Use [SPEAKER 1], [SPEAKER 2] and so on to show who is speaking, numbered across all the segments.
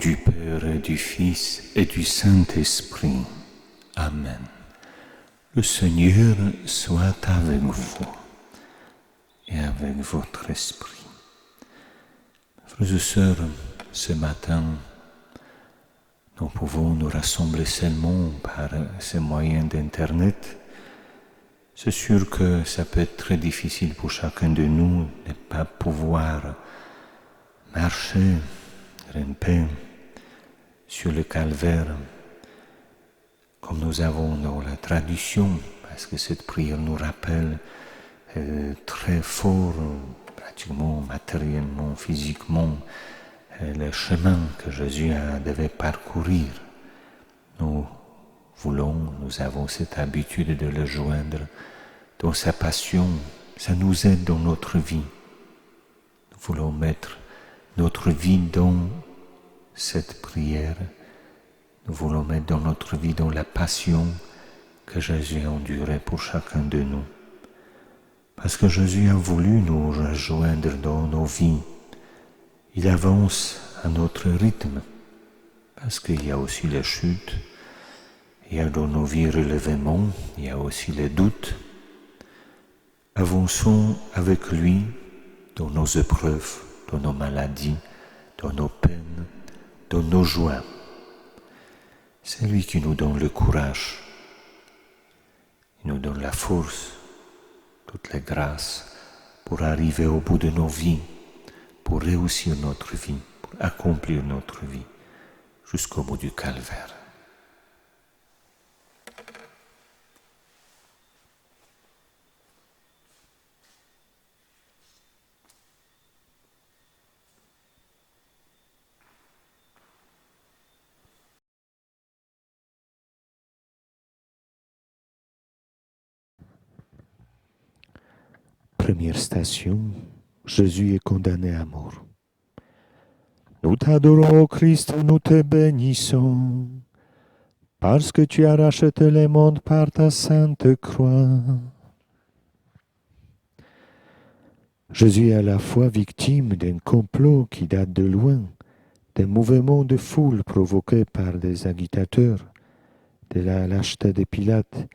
[SPEAKER 1] du Père et du Fils et du Saint-Esprit. Amen. Le Seigneur soit avec vous et avec votre esprit. Frères et sœurs, ce matin, nous pouvons nous rassembler seulement par ces moyens d'Internet. C'est sûr que ça peut être très difficile pour chacun de nous de ne pas pouvoir marcher, grimper sur le calvaire, comme nous avons dans la tradition, parce que cette prière nous rappelle très fort, pratiquement, matériellement, physiquement, le chemin que Jésus devait parcourir. Nous avons cette habitude de le joindre dans sa passion. Ça nous aide dans notre vie. Nous voulons mettre notre vie dans cette prière. Nous voulons mettre dans notre vie dans la passion que Jésus a endurée pour chacun de nous. Parce que Jésus a voulu nous rejoindre dans nos vies. Il avance à notre rythme. Parce qu'il y a aussi les chutes, il y a dans nos vies relèvements, il y a aussi les doutes. Avançons avec lui dans nos épreuves, dans nos maladies, dans nos peines, dans nos joies. C'est lui qui nous donne le courage, il nous donne la force, toutes les grâces pour arriver au bout de nos vies, pour réussir notre vie, pour accomplir notre vie jusqu'au bout du calvaire. Première station, Jésus est condamné à mort. Nous t'adorons, ô Christ, nous te bénissons, parce que tu as racheté le monde par ta sainte croix. Jésus est à la fois victime d'un complot qui date de loin, d'un mouvement de foule provoqué par des agitateurs, de la lâcheté de Pilate,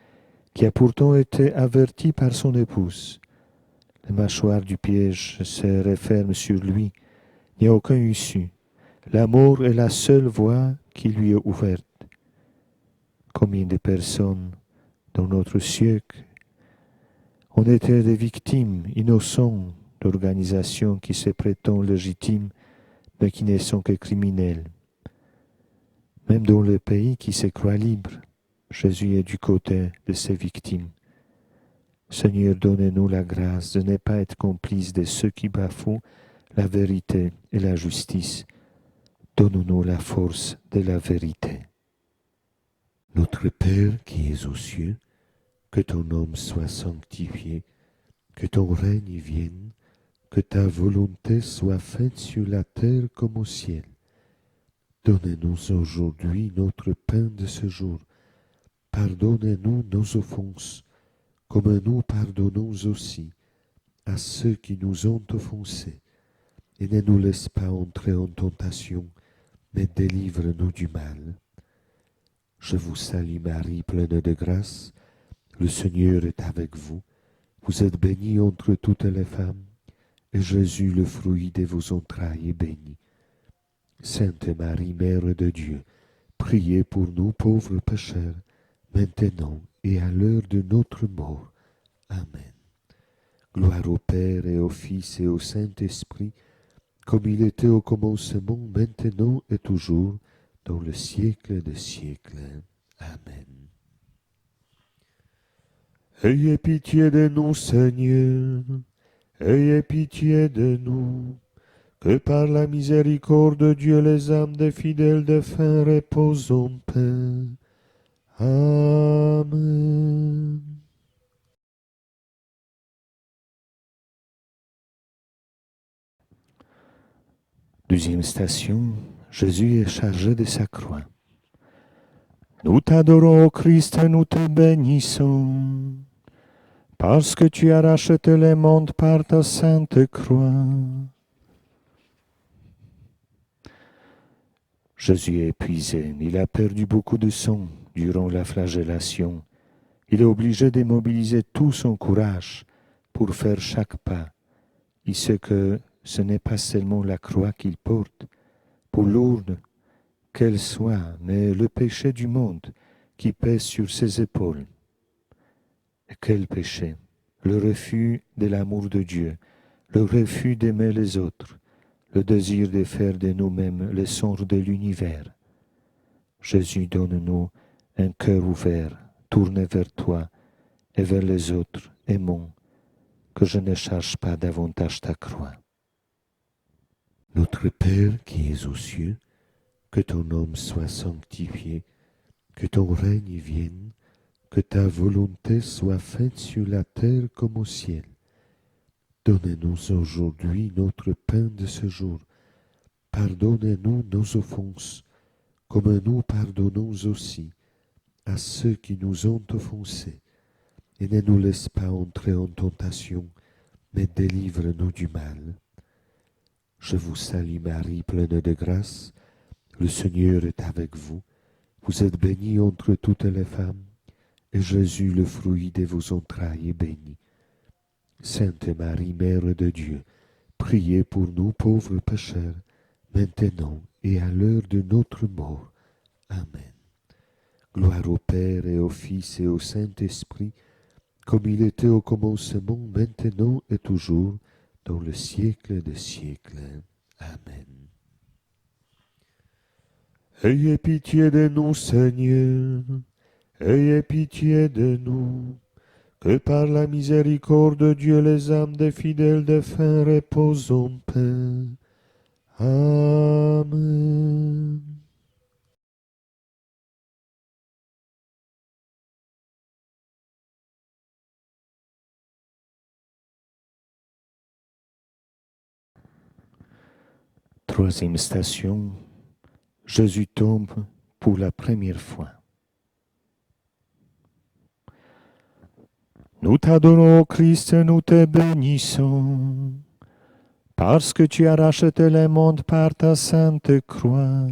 [SPEAKER 1] qui a pourtant été averti par son épouse. Le mâchoire du piège se referme sur lui. Il n'y a aucune issue. La mort est la seule voie qui lui est ouverte. Combien de personnes dans notre siècle ont été des victimes innocentes d'organisations qui se prétendent légitimes, mais qui ne sont que criminelles. Même dans le pays qui se croit libre, Jésus est du côté de ces victimes. Seigneur, donne-nous la grâce de ne pas être complices de ceux qui bafouent la vérité et la justice. Donne-nous la force de la vérité. Notre Père qui es aux cieux, que ton nom soit sanctifié, que ton règne vienne, que ta volonté soit faite sur la terre comme au ciel. Donne-nous aujourd'hui notre pain de ce jour. Pardonne-nous nos offenses, comme nous pardonnons aussi à ceux qui nous ont offensés. Et ne nous laisse pas entrer en tentation, mais délivre-nous du mal. Je vous salue Marie, pleine de grâce, le Seigneur est avec vous. Vous êtes bénie entre toutes les femmes, et Jésus, le fruit de vos entrailles, est béni. Sainte Marie, Mère de Dieu, priez pour nous pauvres pécheurs, maintenant et à l'heure de notre mort. Amen. Gloire au Père et au Fils et au Saint-Esprit, comme il était au commencement, maintenant et toujours, dans le siècle des siècles. Amen. Ayez pitié de nous, Seigneur, ayez pitié de nous, que par la miséricorde de Dieu les âmes des fidèles défunts reposent en paix. Amen. Deuxième station, Jésus est chargé de sa croix. Nous t'adorons, ô Christ, nous te bénissons, parce que tu as racheté le monde par ta sainte croix. Jésus est épuisé, il a perdu beaucoup de sang durant la flagellation. Il est obligé de mobiliser tout son courage pour faire chaque pas. Il sait que ce n'est pas seulement la croix qu'il porte, pour lourde qu'elle soit, mais le péché du monde qui pèse sur ses épaules. Et quel péché? Le refus de l'amour de Dieu, le refus d'aimer les autres, le désir de faire de nous-mêmes le centre de l'univers. Jésus, donne-nous un cœur ouvert, tourné vers toi et vers les autres, aimons, que je ne cherche pas davantage ta croix.
[SPEAKER 2] Notre Père qui es aux cieux, que ton nom soit sanctifié, que ton règne vienne, que ta volonté soit faite sur la terre comme au ciel. Donne-nous aujourd'hui notre pain de ce jour. Pardonne-nous nos offenses, comme nous pardonnons aussi à ceux qui nous ont offensés. Et ne nous laisse pas entrer en tentation, mais délivre-nous du mal. Je vous salue Marie, pleine de grâce, le Seigneur est avec vous. Vous êtes bénie entre toutes les femmes, et Jésus, le fruit de vos entrailles, est béni. Sainte Marie, Mère de Dieu, priez pour nous pauvres pécheurs, maintenant et à l'heure de notre mort. Amen. Gloire au Père et au Fils et au Saint-Esprit, comme il était au commencement, maintenant et toujours, dans le siècle des siècles. Amen. Ayez pitié de nous, Seigneur, ayez pitié de nous, que par la miséricorde de Dieu les âmes des fidèles défunts reposent en paix. Amen.
[SPEAKER 1] Troisième station, Jésus tombe pour la première fois. Nous t'adorons, Christ, nous te bénissons, parce que tu as racheté le monde par ta sainte croix.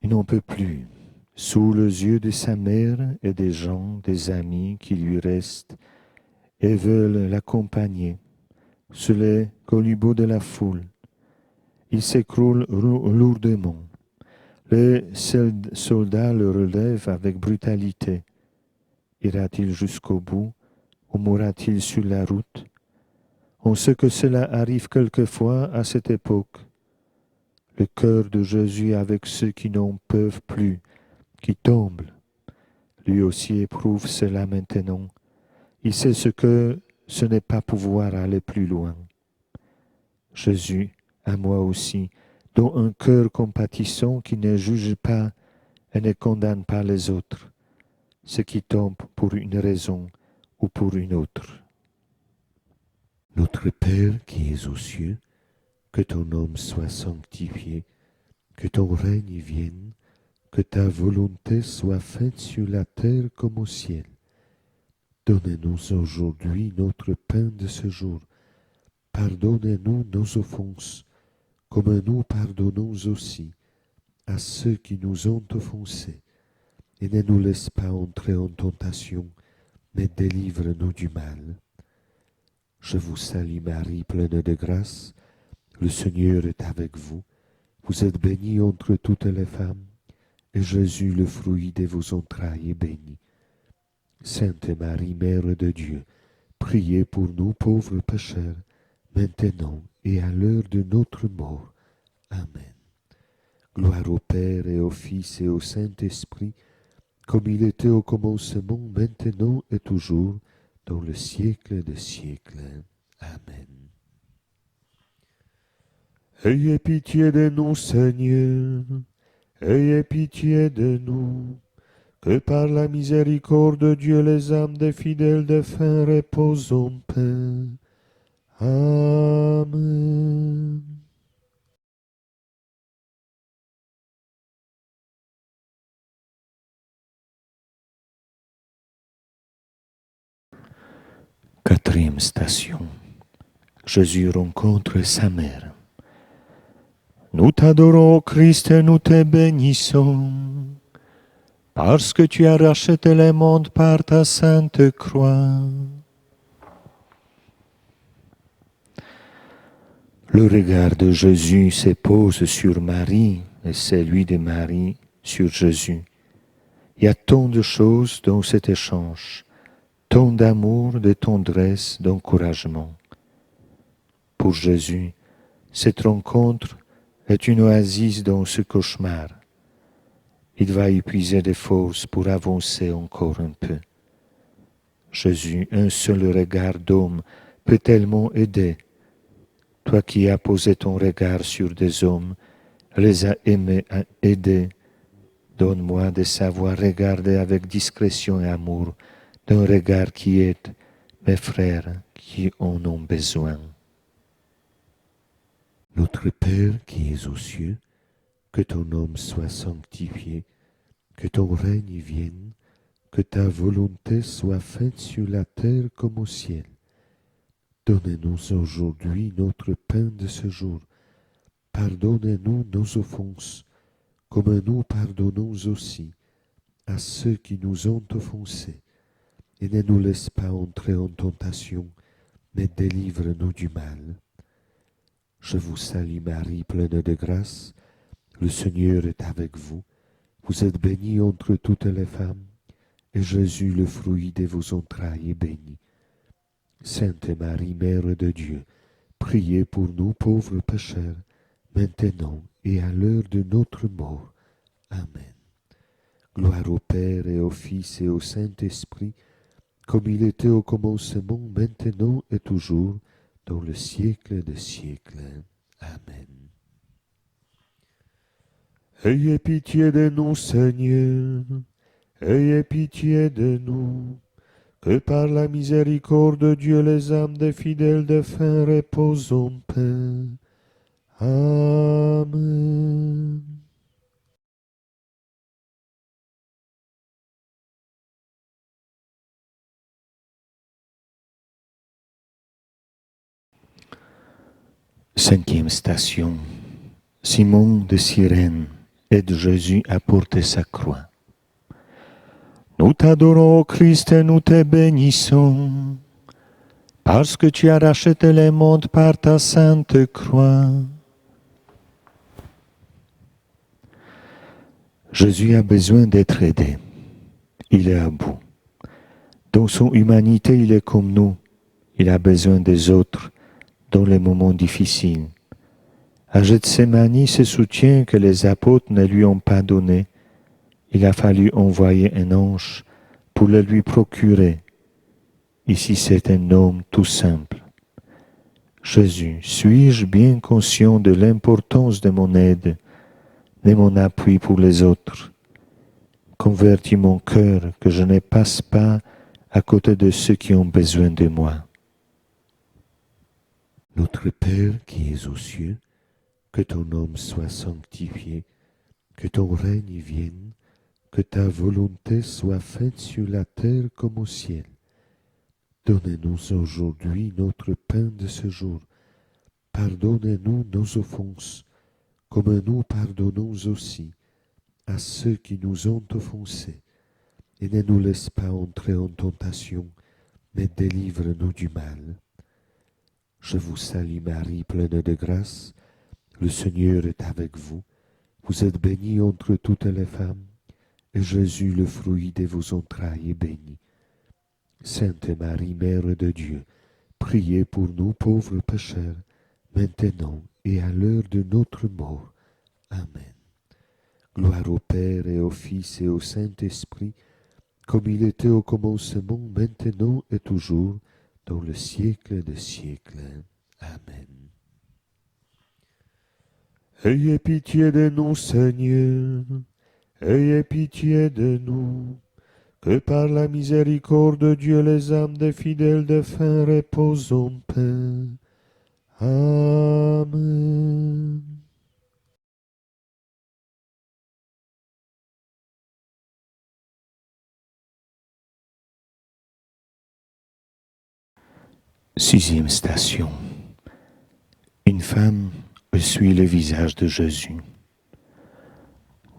[SPEAKER 1] Il n'en peut plus, sous les yeux de sa mère et des gens, des amis qui lui restent et veulent l'accompagner, sur les galibots de la foule. Il s'écroule lourdement. Les soldats le relèvent avec brutalité. Ira-t-il jusqu'au bout ou mourra-t-il sur la route? On sait que cela arrive quelquefois à cette époque. Le cœur de Jésus avec ceux qui n'en peuvent plus, qui tombent. Lui aussi éprouve cela maintenant. Il sait ce que ce n'est pas pouvoir aller plus loin. Jésus, à moi aussi, dont un cœur compatissant qui ne juge pas et ne condamne pas les autres, ceux qui tombent pour une raison ou pour une autre.
[SPEAKER 2] Notre Père qui es aux cieux, que ton nom soit sanctifié, que ton règne vienne, que ta volonté soit faite sur la terre comme au ciel. Donne-nous aujourd'hui notre pain de ce jour. Pardonne-nous nos offenses, comme nous pardonnons aussi à ceux qui nous ont offensés. Et ne nous laisse pas entrer en tentation, mais délivre-nous du mal. Je vous salue Marie, pleine de grâce, le Seigneur est avec vous. Vous êtes bénie entre toutes les femmes, et Jésus, le fruit de vos entrailles, est béni. Sainte Marie, Mère de Dieu, priez pour nous pauvres pécheurs, maintenant et à l'heure de notre mort. Amen. Gloire au Père et au Fils et au Saint-Esprit, comme il était au commencement, maintenant et toujours, dans le siècle des siècles. Amen. Ayez pitié de nous, Seigneur, ayez pitié de nous, que par la miséricorde de Dieu les âmes des fidèles défunts reposent en paix. Amen.
[SPEAKER 1] Quatrième station, Jésus rencontre sa mère. Nous t'adorons, Christ, et nous te bénissons, parce que tu as racheté le monde par ta sainte croix. Le regard de Jésus se pose sur Marie et celui de Marie sur Jésus. Il y a tant de choses dans cet échange, tant d'amour, de tendresse, d'encouragement. Pour Jésus, cette rencontre est une oasis dans ce cauchemar. Il va épuiser des forces pour avancer encore un peu. Jésus, un seul regard d'homme peut tellement aider. Toi qui as posé ton regard sur des hommes, les as aimés, aidés, donne-moi de savoir regarder avec discrétion et amour d'un regard qui aide mes frères qui en ont besoin.
[SPEAKER 2] Notre Père qui es aux cieux, que ton nom soit sanctifié, que ton règne vienne, que ta volonté soit faite sur la terre comme au ciel. Donne-nous aujourd'hui notre pain de ce jour. Pardonne-nous nos offenses, comme nous pardonnons aussi à ceux qui nous ont offensés. Et ne nous laisse pas entrer en tentation, mais délivre-nous du mal. Je vous salue Marie, pleine de grâce, le Seigneur est avec vous. Vous êtes bénie entre toutes les femmes, et Jésus, le fruit de vos entrailles, est béni. Sainte Marie, Mère de Dieu, priez pour nous pauvres pécheurs, maintenant et à l'heure de notre mort. Amen. Gloire au Père et au Fils et au Saint-Esprit, comme il était au commencement, maintenant et toujours, dans le siècle des siècles. Amen. Ayez pitié de nous, Seigneur, ayez pitié de nous, que par la miséricorde de Dieu les âmes des fidèles défunts reposent en paix. Amen.
[SPEAKER 1] Cinquième station. Simon de Cyrène aide Jésus à porter sa croix. Nous t'adorons, Christ, et nous te bénissons, parce que tu as racheté le monde par ta sainte croix. Jésus a besoin d'être aidé. Il est à bout. Dans son humanité, il est comme nous. Il a besoin des autres dans les moments difficiles. À Gethsémani, ce soutien que les apôtres ne lui ont pas donné, il a fallu envoyer un ange pour le lui procurer. Ici, c'est un homme tout simple. Jésus, suis-je bien conscient de l'importance de mon aide, de mon appui pour les autres? Convertis mon cœur, que je ne passe pas à côté de ceux qui ont besoin de moi.
[SPEAKER 2] Notre Père qui es aux cieux, que ton nom soit sanctifié, que ton règne vienne, que ta volonté soit faite sur la terre comme au ciel. Donne-nous aujourd'hui notre pain de ce jour. Pardonne-nous nos offenses, comme nous pardonnons aussi à ceux qui nous ont offensés. Et ne nous laisse pas entrer en tentation, mais délivre-nous du mal. Je vous salue Marie, pleine de grâce, le Seigneur est avec vous. Vous êtes bénie entre toutes les femmes, et Jésus, le fruit de vos entrailles, est béni. Sainte Marie, Mère de Dieu, priez pour nous pauvres pécheurs, maintenant et à l'heure de notre mort. Amen. Gloire au Père et au Fils et au Saint-Esprit, comme il était au commencement, maintenant et toujours, dans le siècle des siècles. Amen. Ayez pitié de nous, Seigneur, ayez pitié de nous, que par la miséricorde de Dieu les âmes des fidèles défunts reposent en paix. Amen.
[SPEAKER 1] Sixième station. une femme essuie le visage de Jésus.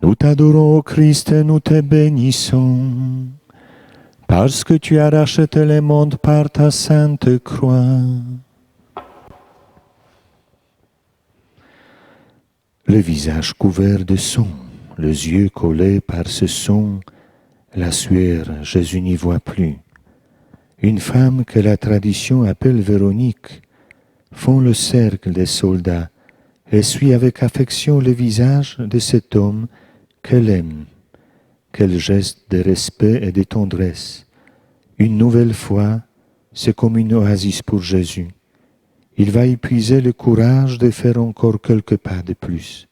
[SPEAKER 1] Nous t'adorons, ô Christ, et nous te bénissons, parce que tu as racheté le monde par ta sainte croix. Le visage couvert de sang, les yeux collés par ce sang, la sueur, Jésus n'y voit plus. Une femme que la tradition appelle Véronique font le cercle des soldats et suit avec affection le visage de cet homme qu'elle aime. Quel geste de respect et de tendresse. Une nouvelle fois, c'est comme une oasis pour Jésus. Il va épuiser le courage de faire encore quelques pas de plus.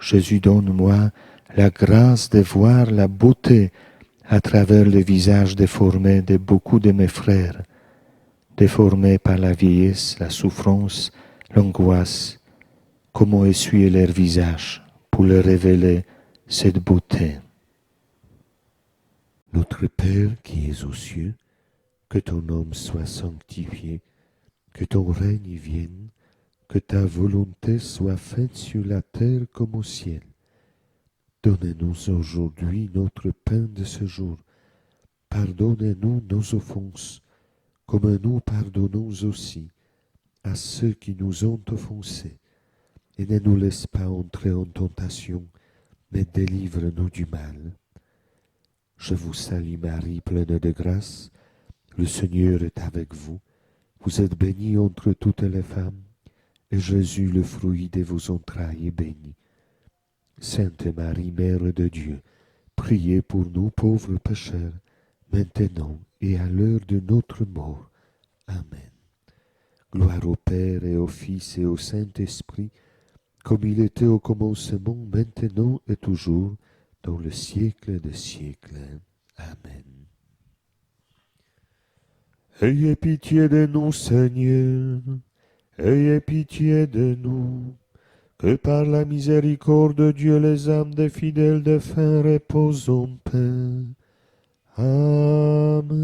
[SPEAKER 1] Jésus, donne-moi la grâce de voir la beauté à travers le visage déformé de beaucoup de mes frères, déformés par la vieillesse, la souffrance, l'angoisse. Comment essuyer leur visage pour leur révéler cette beauté.
[SPEAKER 2] Notre Père qui es aux cieux, que ton nom soit sanctifié, que ton règne vienne, que ta volonté soit faite sur la terre comme au ciel. Donne-nous aujourd'hui notre pain de ce jour. Pardonne-nous nos offenses, comme nous pardonnons aussi à ceux qui nous ont offensés. Et ne nous laisse pas entrer en tentation, mais délivre-nous du mal. Je vous salue Marie, pleine de grâce, le Seigneur est avec vous. Vous êtes bénie entre toutes les femmes, et Jésus, le fruit de vos entrailles, est béni. Sainte Marie, Mère de Dieu, priez pour nous pauvres pécheurs, maintenant et à l'heure de notre mort. Amen. Gloire au Père et au Fils et au Saint-Esprit, comme il était au commencement, maintenant et toujours, dans le siècle des siècles. Amen. Ayez pitié de nous, Seigneur, ayez pitié de nous, que par la miséricorde de Dieu les âmes des fidèles défunts reposent en paix. Amen.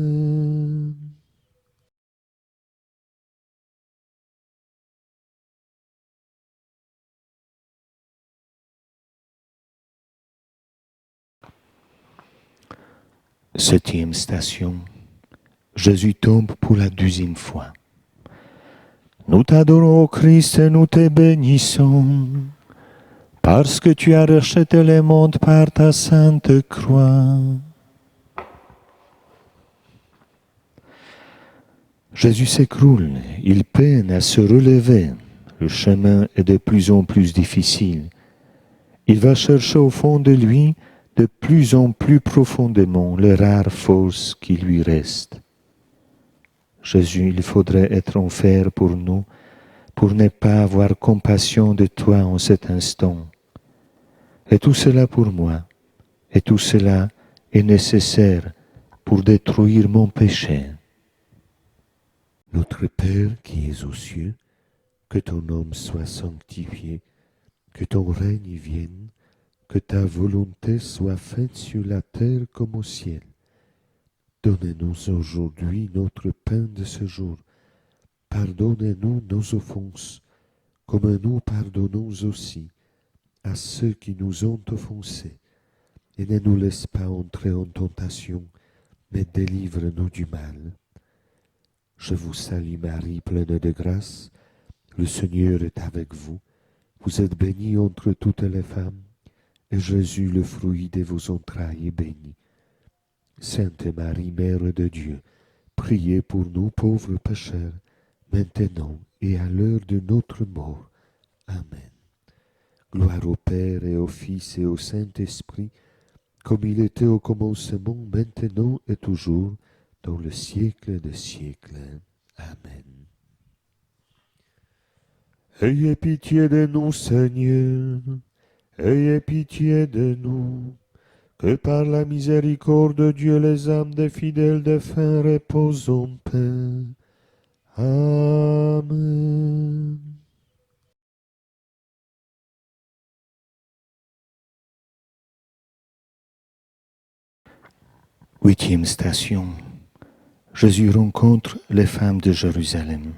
[SPEAKER 1] Septième station. Jésus tombe pour la 12e fois. Nous t'adorons, ô Christ, et nous te bénissons, parce que tu as racheté le monde par ta sainte croix. Jésus s'écroule, il peine à se relever. Le chemin est de plus en plus difficile. Il va chercher au fond de lui, de plus en plus profondément, les rares forces qui lui restent. Jésus, il faudrait être en fer pour nous, pour ne pas avoir compassion de toi en cet instant. Et tout cela pour moi, et tout cela est nécessaire pour détruire mon péché.
[SPEAKER 2] Notre Père qui es aux cieux, que ton nom soit sanctifié, que ton règne vienne, que ta volonté soit faite sur la terre comme au ciel. Donne-nous aujourd'hui notre pain de ce jour. Pardonne-nous nos offenses, comme nous pardonnons aussi à ceux qui nous ont offensés. Et ne nous laisse pas entrer en tentation, mais délivre-nous du mal. Je vous salue Marie, pleine de grâce, le Seigneur est avec vous. Vous êtes bénie entre toutes les femmes, et Jésus, le fruit de vos entrailles, est béni. Sainte Marie, Mère de Dieu, priez pour nous pauvres pécheurs, maintenant et à l'heure de notre mort. Amen. Gloire au Père et au Fils et au Saint-Esprit, comme il était au commencement, maintenant et toujours, dans le siècle des siècles. Amen. Ayez pitié de nous, Seigneur, ayez pitié de nous, que par la miséricorde de Dieu les âmes des fidèles défunts reposent en paix. Amen.
[SPEAKER 1] Huitième station. Jésus rencontre les femmes de Jérusalem.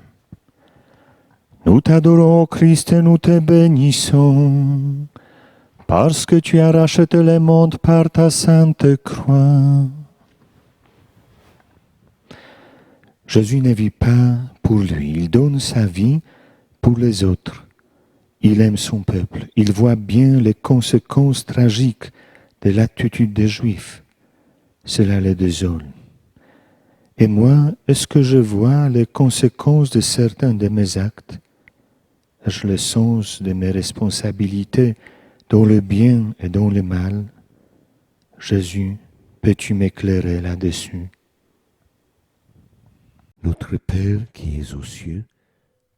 [SPEAKER 1] Nous t'adorons, Christ, et nous te bénissons, parce que tu as racheté le monde par ta sainte croix. Jésus ne vit pas pour lui, il donne sa vie pour les autres. Il aime son peuple, il voit bien les conséquences tragiques de l'attitude des Juifs. Cela les désole. Et moi, est-ce que je vois les conséquences de certains de mes actes? Ai-je le sens de mes responsabilités dans le bien et dans le mal? Jésus, peux-tu m'éclairer là-dessus?
[SPEAKER 2] Notre Père qui es aux cieux,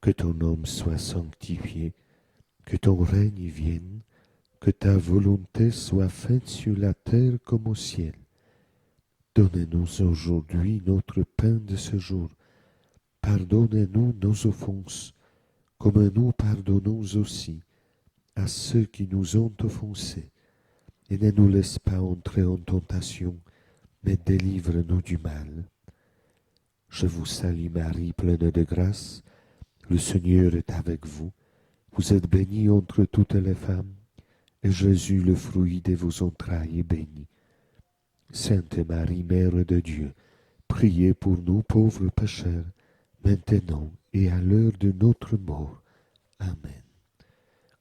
[SPEAKER 2] que ton nom soit sanctifié, que ton règne vienne, que ta volonté soit faite sur la terre comme au ciel. Donne-nous aujourd'hui notre pain de ce jour. Pardonne-nous nos offenses, comme nous pardonnons aussi à ceux qui nous ont offensés. Et ne nous laisse pas entrer en tentation, mais délivre-nous du mal. Je vous salue Marie, pleine de grâce, le Seigneur est avec vous. Vous êtes bénie entre toutes les femmes, et Jésus, le fruit de vos entrailles, est béni. Sainte Marie, Mère de Dieu, priez pour nous pauvres pécheurs, maintenant et à l'heure de notre mort. Amen.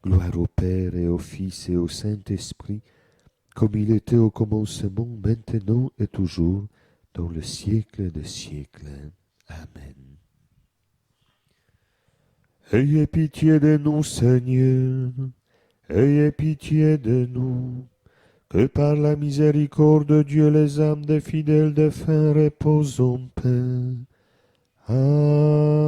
[SPEAKER 2] Gloire au Père et au Fils et au Saint-Esprit, comme il était au commencement, maintenant et toujours, dans le siècle des siècles. Amen. Ayez pitié de nous, Seigneur, ayez pitié de nous, que par la miséricorde de Dieu les âmes des fidèles défunts reposent en paix. Amen.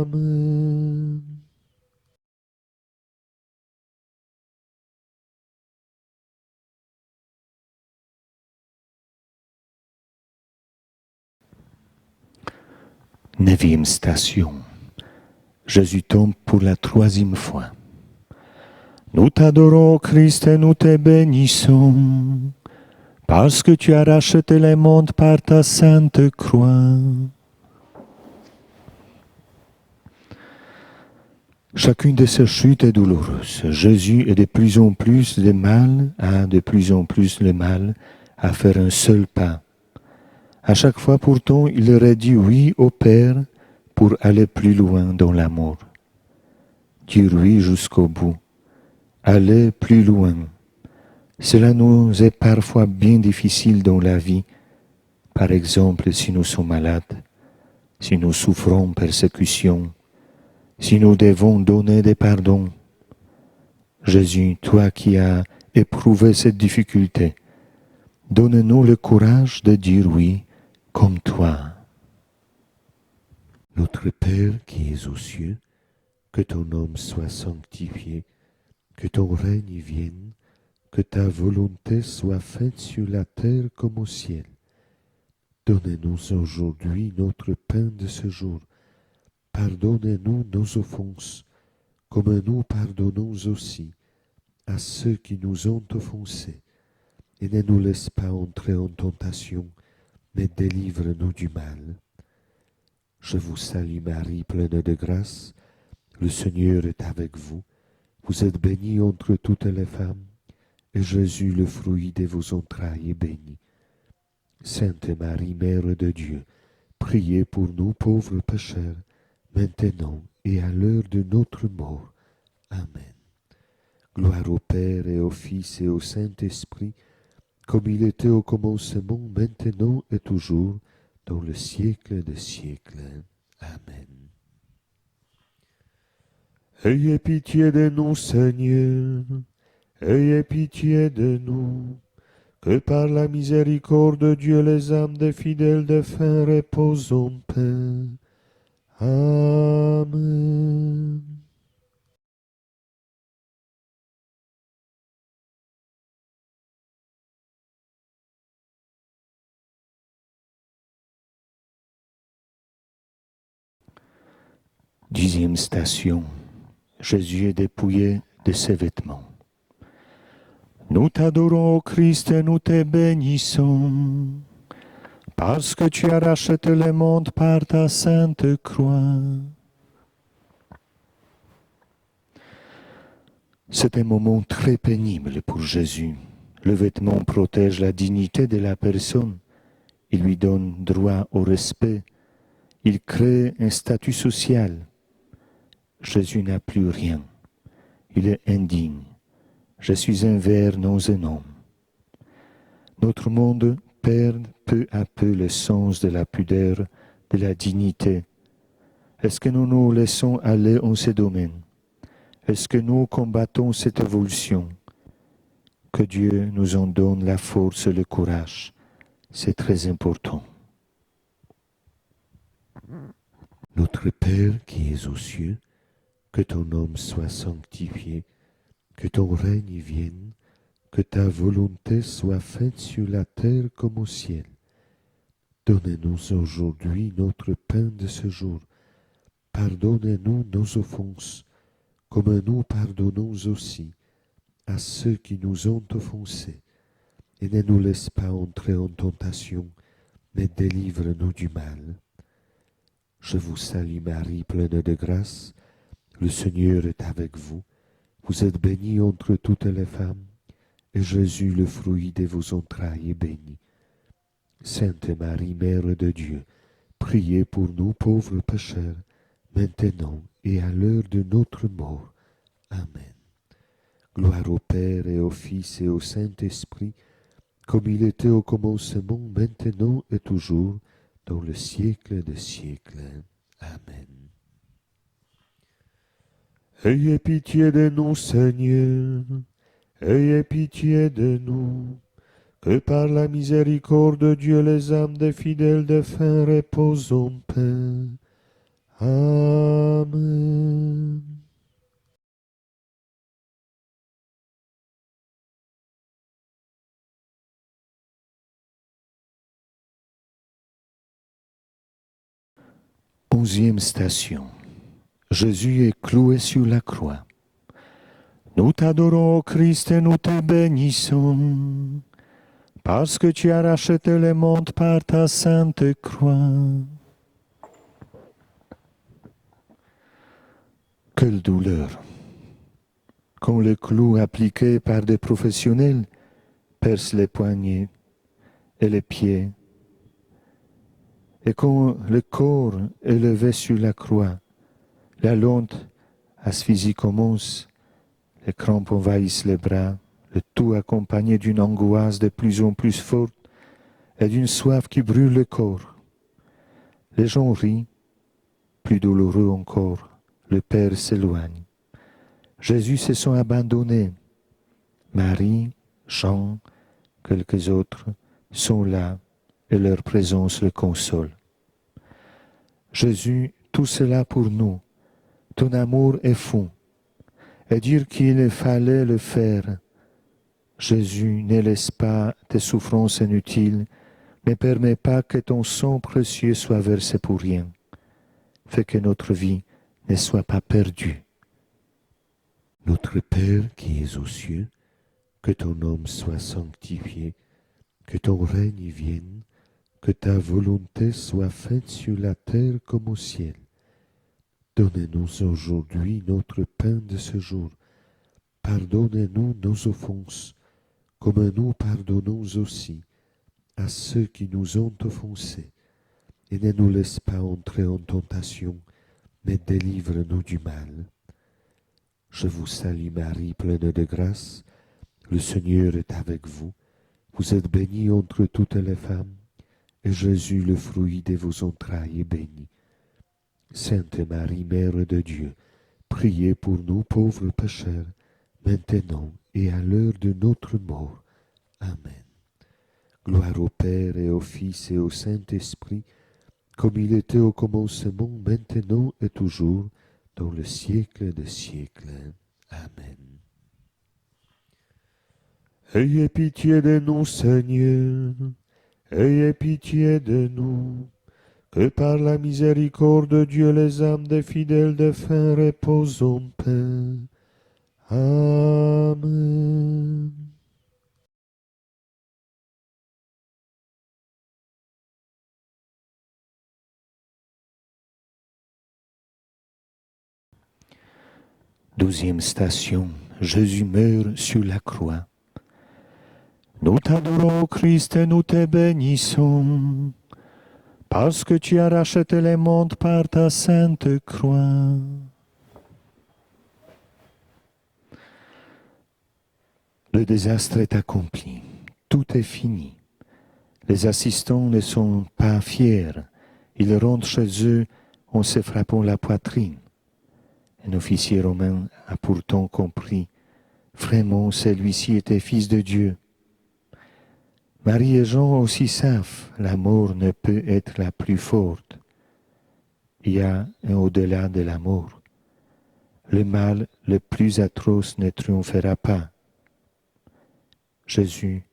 [SPEAKER 1] Neuvième station. Jésus tombe pour la troisième fois. Nous t'adorons, Christ, et nous te bénissons, parce que tu as racheté le monde par ta sainte croix. Chacune de ces chutes est douloureuse. Jésus a de plus en plus le mal à faire un seul pas. À chaque fois, pourtant, il aurait dit oui au Père pour aller plus loin dans l'amour. Dire oui jusqu'au bout. Aller plus loin. Cela nous est parfois bien difficile dans la vie. Par exemple, si nous sommes malades, si nous souffrons persécution, si nous devons donner des pardons. Jésus, toi qui as éprouvé cette difficulté, donne-nous le courage de dire oui comme toi.
[SPEAKER 2] Notre Père qui es aux cieux, que ton nom soit sanctifié, que ton règne vienne, que ta volonté soit faite sur la terre comme au ciel. Donne-nous aujourd'hui notre pain de ce jour. Pardonne-nous nos offenses, comme nous pardonnons aussi à ceux qui nous ont offensés. Et ne nous laisse pas entrer en tentation, mais délivre-nous du mal. Je vous salue Marie, pleine de grâce, le Seigneur est avec vous. Vous êtes bénie entre toutes les femmes, et Jésus, le fruit de vos entrailles, est béni. Sainte Marie, Mère de Dieu, priez pour nous pauvres pécheurs, maintenant et à l'heure de notre mort. Amen. Gloire au Père et au Fils et au Saint-Esprit, comme il était au commencement, maintenant et toujours, dans le siècle des siècles. Amen. Ayez pitié de nous, Seigneur, ayez pitié de nous, que par la miséricorde de Dieu les âmes des fidèles défunts reposent en paix. Amen.
[SPEAKER 1] Dixième station. Jésus est dépouillé de ses vêtements. Nous t'adorons, Christ, et nous te bénissons, parce que tu as racheté le monde par ta sainte croix. C'est un moment très pénible pour Jésus. Le vêtement protège la dignité de la personne. Il lui donne droit au respect. Il crée un statut social. Jésus n'a plus rien. Il est indigne. Je suis un ver, non un homme. Notre monde perd peu à peu le sens de la pudeur, de la dignité. Est-ce que nous nous laissons aller en ces domaines? Est-ce que nous combattons cette évolution? Que Dieu nous en donne la force et le courage. C'est très important.
[SPEAKER 2] Notre Père qui es aux cieux, que ton nom soit sanctifié, que ton règne vienne, que ta volonté soit faite sur la terre comme au ciel. Donne-nous aujourd'hui notre pain de ce jour. Pardonne-nous nos offenses, comme nous pardonnons aussi à ceux qui nous ont offensés. Et ne nous laisse pas entrer en tentation, mais délivre-nous du mal. Je vous salue Marie, pleine de grâce, le Seigneur est avec vous. Vous êtes bénie entre toutes les femmes, et Jésus, le fruit de vos entrailles, est béni. Sainte Marie, Mère de Dieu, priez pour nous pauvres pécheurs, maintenant et à l'heure de notre mort. Amen. Gloire au Père et au Fils et au Saint-Esprit, comme il était au commencement, maintenant et toujours, dans le siècle des siècles. Amen. Ayez pitié de nous, Seigneur, ayez pitié de nous, que par la miséricorde de Dieu les âmes des fidèles défunts reposent en paix. Amen.
[SPEAKER 1] Onzième station. Jésus est cloué sur la croix. Nous t'adorons, ô Christ, et nous te bénissons, parce que tu as racheté le monde par ta sainte croix. Quelle douleur! Quand le clou appliqué par des professionnels perce les poignets et les pieds, et quand le corps est levé sur la croix, la lente asphyxie commence, les crampes envahissent les bras, le tout accompagné d'une angoisse de plus en plus forte et d'une soif qui brûle le corps. Les gens rient, plus douloureux encore, le Père s'éloigne. Jésus se sent abandonné. Marie, Jean, quelques autres sont là et leur présence le console. Jésus, tout cela pour nous, ton amour est fou. Et dire qu'il fallait le faire. Jésus, ne laisse pas tes souffrances inutiles, ne permets pas que ton sang précieux soit versé pour rien. Fais que notre vie ne soit pas perdue.
[SPEAKER 2] Notre Père qui es aux cieux, que ton nom soit sanctifié, que ton règne vienne, que ta volonté soit faite sur la terre comme au ciel. Donne-nous aujourd'hui notre pain de ce jour. Pardonne-nous nos offenses, comme nous pardonnons aussi à ceux qui nous ont offensés. Et ne nous laisse pas entrer en tentation, mais délivre-nous du mal. Je vous salue Marie, pleine de grâce, le Seigneur est avec vous. Vous êtes bénie entre toutes les femmes, et Jésus, le fruit de vos entrailles, est béni. Sainte Marie, Mère de Dieu, priez pour nous pauvres pécheurs, maintenant et à l'heure de notre mort. Amen. Gloire au Père et au Fils et au Saint-Esprit, comme il était au commencement, maintenant et toujours, dans le siècle des siècles. Amen. Ayez pitié de nous, Seigneur, ayez pitié de nous, que par la miséricorde de Dieu les âmes des fidèles défunts reposent en paix. Amen.
[SPEAKER 1] Douzième station. Jésus meurt sur la croix. Nous t'adorons, Christ, et nous te bénissons, parce que tu as racheté les mondes par ta sainte croix. Le désastre est accompli, tout est fini. Les assistants ne sont pas fiers, ils rentrent chez eux en se frappant la poitrine. Un officier romain a pourtant compris, vraiment celui-ci était fils de Dieu. Marie et Jean aussi savent, la mort ne peut être la plus forte. Il y a un au-delà de la mort. Le mal le plus atroce ne triomphera pas. Jésus,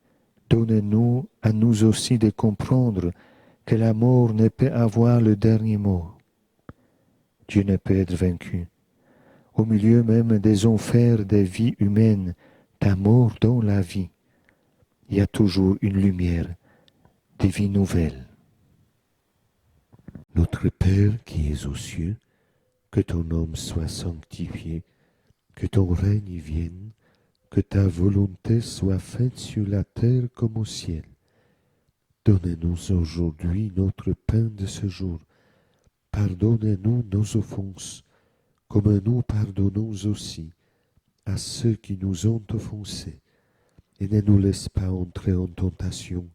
[SPEAKER 1] donne-nous à nous aussi de comprendre que la mort ne peut avoir le dernier mot. Dieu ne peut être vaincu. Au milieu même des enfers des vies humaines, ta mort dans la vie, il y a toujours une lumière, des vies nouvelles.
[SPEAKER 2] Notre Père qui es aux cieux, que ton nom soit sanctifié, que ton règne vienne, que ta volonté soit faite sur la terre comme au ciel. Donne-nous aujourd'hui notre pain de ce jour. Pardonne-nous nos offenses, comme nous pardonnons aussi à ceux qui nous ont offensés. Et ne nous laisse pas entrer en tentation,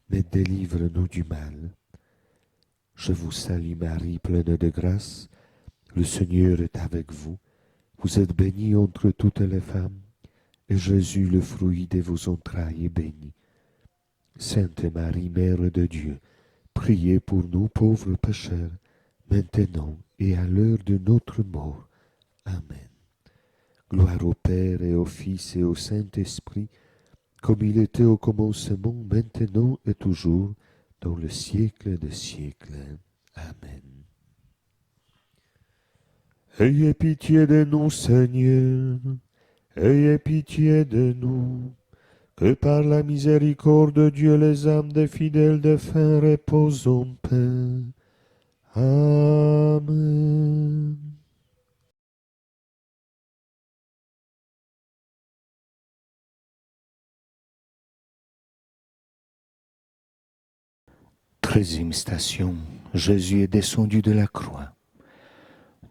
[SPEAKER 2] mais délivre-nous du mal. Je vous salue Marie, pleine de grâce, le Seigneur est avec vous. Vous êtes bénie entre toutes les femmes, et Jésus, le fruit de vos entrailles, est béni. Sainte Marie, Mère de Dieu, priez pour nous pauvres pécheurs, maintenant et à l'heure de notre mort. Amen. Gloire au Père et au Fils et au Saint-Esprit, comme il était au commencement, maintenant et toujours, dans le siècle des siècles. Amen. Ayez pitié de nous, Seigneur, ayez pitié de nous, que par la miséricorde de Dieu les âmes des fidèles défunts reposent en paix. Amen.
[SPEAKER 1] Treizième station, Jésus est descendu de la croix.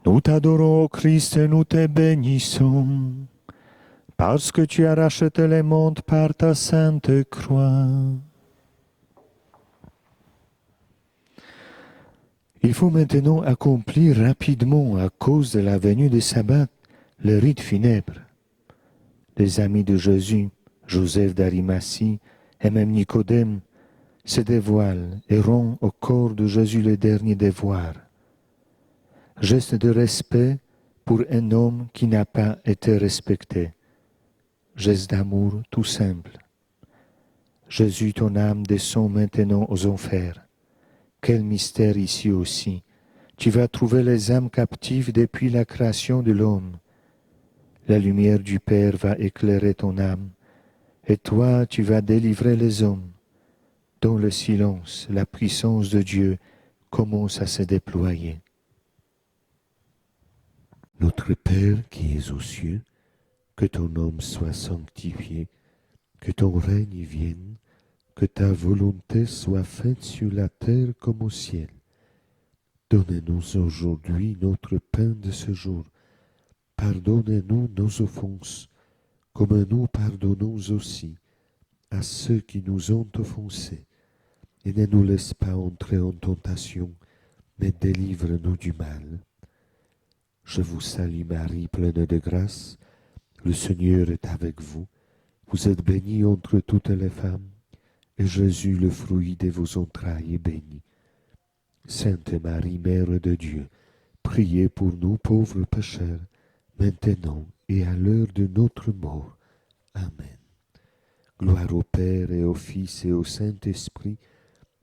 [SPEAKER 1] Nous t'adorons, Christ, et nous te bénissons, parce que tu as racheté les mondes par ta sainte croix. Il faut maintenant accomplir rapidement, à cause de la venue des sabbats, le rite funèbre. Les amis de Jésus, Joseph d'Arimathie et même Nicodème, se dévoilent et rendent au corps de Jésus le dernier devoir. Geste de respect pour un homme qui n'a pas été respecté. Geste d'amour tout simple. Jésus, ton âme descend maintenant aux enfers. Quel mystère ici aussi. Tu vas trouver les âmes captives depuis la création de l'homme. La lumière du Père va éclairer ton âme, et toi tu vas délivrer les hommes. Dans le silence, la puissance de Dieu commence à se déployer.
[SPEAKER 2] Notre Père qui es aux cieux, que ton nom soit sanctifié, que ton règne vienne, que ta volonté soit faite sur la terre comme au ciel. Donne-nous aujourd'hui notre pain de ce jour. Pardonne-nous nos offenses, comme nous pardonnons aussi à ceux qui nous ont offensés. Et ne nous laisse pas entrer en tentation, mais délivre-nous du mal. Je vous salue Marie, pleine de grâce, le Seigneur est avec vous. Vous êtes bénie entre toutes les femmes, et Jésus, le fruit de vos entrailles, est béni. Sainte Marie, Mère de Dieu, priez pour nous pauvres pécheurs, maintenant et à l'heure de notre mort. Amen. Gloire au Père et au Fils et au Saint-Esprit,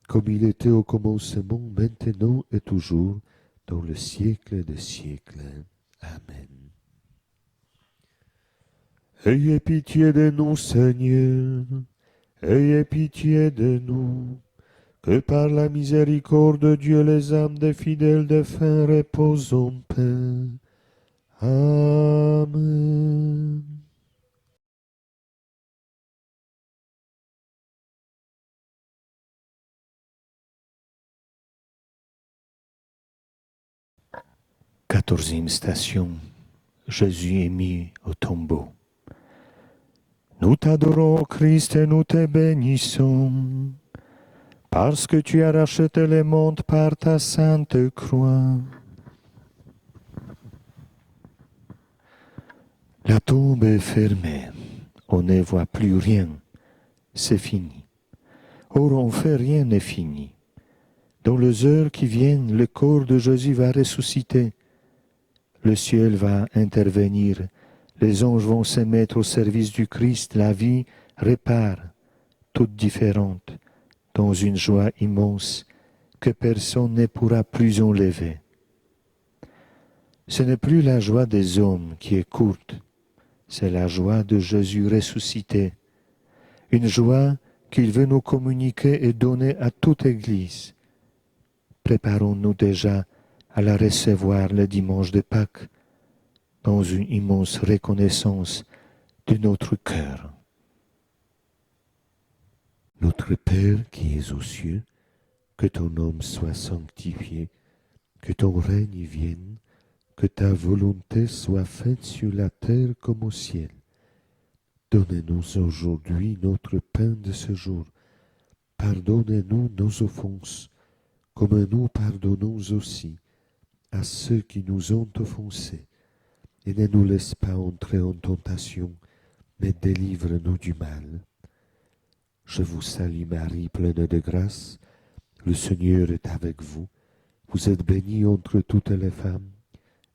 [SPEAKER 2] comme il était au commencement, maintenant et toujours, dans le siècle des siècles. Amen. Ayez pitié de nous, Seigneur, ayez pitié de nous, que par la miséricorde de Dieu les âmes des fidèles défunts reposent en paix. Amen.
[SPEAKER 1] 14e station, Jésus est mis au tombeau. Nous t'adorons, Christ, et nous te bénissons, parce que tu as racheté le monde par ta sainte croix. La tombe est fermée, on ne voit plus rien, c'est fini. Or, en fait, rien n'est fini. Dans les heures qui viennent, le corps de Jésus va ressusciter. Le ciel va intervenir. Les anges vont se mettre au service du Christ. La vie répare, toute différente, dans une joie immense que personne ne pourra plus enlever. Ce n'est plus la joie des hommes qui est courte, c'est la joie de Jésus ressuscité. Une joie qu'il veut nous communiquer et donner à toute Église. Préparons-nous déjà à la recevoir le dimanche de Pâques dans une immense reconnaissance de notre cœur.
[SPEAKER 2] Notre Père qui es aux cieux, que ton nom soit sanctifié, que ton règne vienne, que ta volonté soit faite sur la terre comme au ciel. Donne-nous aujourd'hui notre pain de ce jour. Pardonne-nous nos offenses, comme nous pardonnons aussi à ceux qui nous ont offensés. Et ne nous laisse pas entrer en tentation, mais délivre-nous du mal. Je vous salue Marie, pleine de grâce, le Seigneur est avec vous. Vous êtes bénie entre toutes les femmes,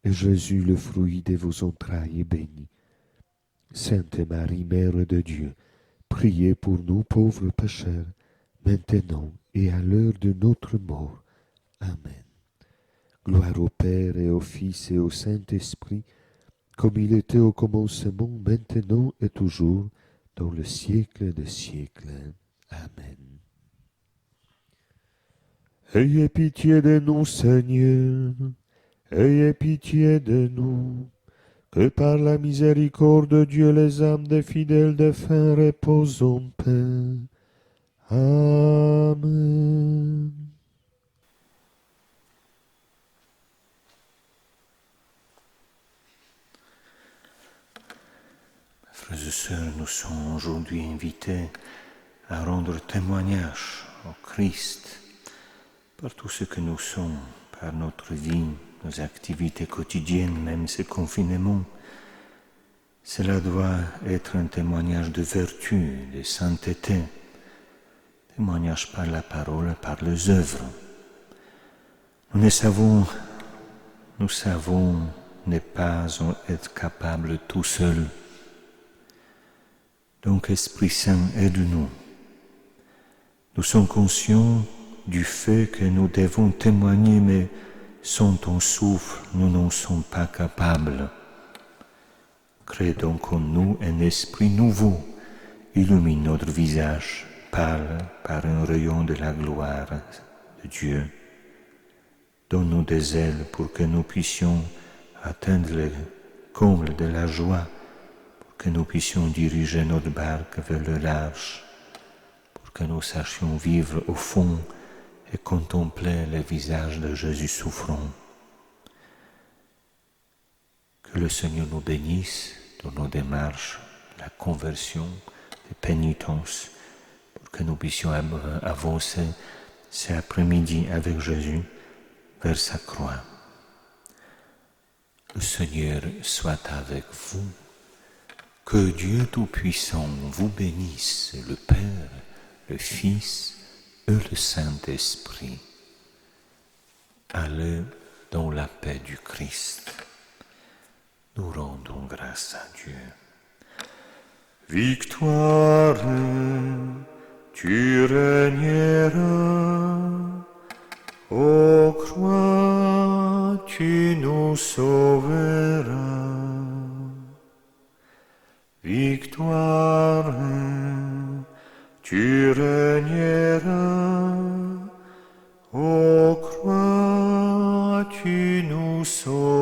[SPEAKER 2] et Jésus, le fruit de vos entrailles, est béni. Sainte Marie, Mère de Dieu, priez pour nous pauvres pécheurs, maintenant et à l'heure de notre mort. Amen. Gloire au Père et au Fils et au Saint-Esprit, comme il était au commencement, maintenant et toujours, dans le siècle des siècles. Amen. Ayez pitié de nous, Seigneur, ayez pitié de nous, que par la miséricorde de Dieu les âmes des fidèles défunts reposent en paix. Amen.
[SPEAKER 1] Frères et sœurs, nous sommes aujourd'hui invités à rendre témoignage au Christ par tout ce que nous sommes, par notre vie, nos activités quotidiennes, même ce confinement. Cela doit être un témoignage de vertu, de sainteté, témoignage par la parole, par les œuvres. Nous savons ne pas être capables tout seuls. Donc, Esprit Saint, aide-nous. Nous sommes conscients du fait que nous devons témoigner, mais sans ton souffle, nous n'en sommes pas capables. Crée donc en nous un esprit nouveau, illumine notre visage, parle par un rayon de la gloire de Dieu. Donne-nous des ailes pour que nous puissions atteindre le comble de la joie, pour que nous puissions diriger notre barque vers le large, pour que nous sachions vivre au fond et contempler le visage de Jésus souffrant. Que le Seigneur nous bénisse dans nos démarches, la conversion, la pénitence, pour que nous puissions avancer cet après-midi avec Jésus vers sa croix. Le Seigneur soit avec vous. Que Dieu Tout-Puissant vous bénisse, le Père, le Fils et le Saint-Esprit. Allez dans la paix du Christ. Nous rendons grâce à Dieu. Victoire, tu régneras. Ô croix, tu nous sauveras. Victoire, tu régneras. Ô croix, tu nous sauveras.